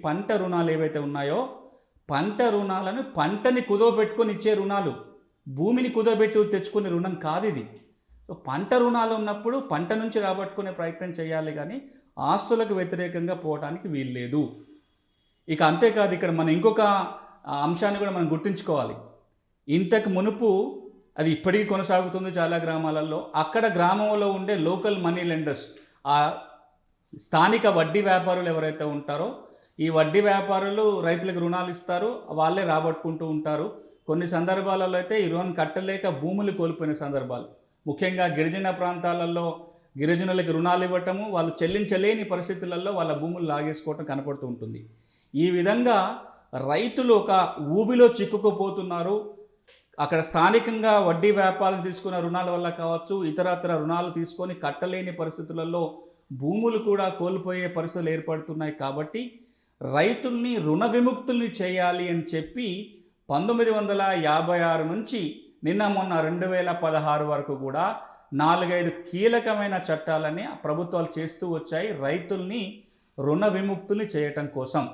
పంట రుణాలు ఏవైతే ఉన్నాయో పంట రుణాలను పంటని కుదవబెట్టుకొని ఇచ్చే రుణాలు, భూమిని కుదవబెట్టి తెచ్చుకునే రుణం కాదు ఇది. పంట రుణాలు ఉన్నప్పుడు పంట నుంచి రాబట్టుకునే ప్రయత్నం చేయాలి కానీ ఆస్తులకు వ్యతిరేకంగా పోవడానికి వీల్లేదు. ఇక అంతేకాదు, ఇక్కడ మనం ఇంకొక అంశాన్ని కూడా మనం గుర్తుంచుకోవాలి. ఇంతకు మునుపు అది ఇప్పటికీ కొనసాగుతుంది చాలా గ్రామాలలో. అక్కడ గ్రామంలో ఉండే లోకల్ మనీ లెండర్స్, ఆ స్థానిక వడ్డీ వ్యాపారులు ఎవరైతే ఉంటారో ఈ వడ్డీ వ్యాపారులు రైతులకు రుణాలు ఇస్తారు, వాళ్ళే రాబట్టుకుంటూ ఉంటారు. కొన్ని సందర్భాలలో అయితే ఈ రుణం కట్టలేక భూములు కోల్పోయిన సందర్భాలు, ముఖ్యంగా గిరిజన ప్రాంతాలలో గిరిజనులకు రుణాలు ఇవ్వటము, వాళ్ళు చెల్లించలేని పరిస్థితులలో వాళ్ళ భూములు లాగేసుకోవటం కనపడుతూ ఉంటుంది. ఈ విధంగా రైతులు ఒక ఊబిలో చిక్కుకుపోతున్నారు. అక్కడ స్థానికంగా వడ్డీ వ్యాపారం తీసుకున్న రుణాల వల్ల కావచ్చు, ఇతరత్ర రుణాలు తీసుకొని కట్టలేని పరిస్థితులలో భూములు కూడా కోల్పోయే పరిస్థితులు ఏర్పడుతున్నాయి. కాబట్టి రైతుల్ని రుణ విముక్తుల్ని చేయాలి అని చెప్పి 1956 నుంచి నిన్న మొన్న 2016 వరకు కూడా 4-5 కీలకమైన చట్టాలని ప్రభుత్వాలు చేస్తూ వచ్చాయి రైతుల్ని రుణ విముక్తుల్ని చేయటం కోసం.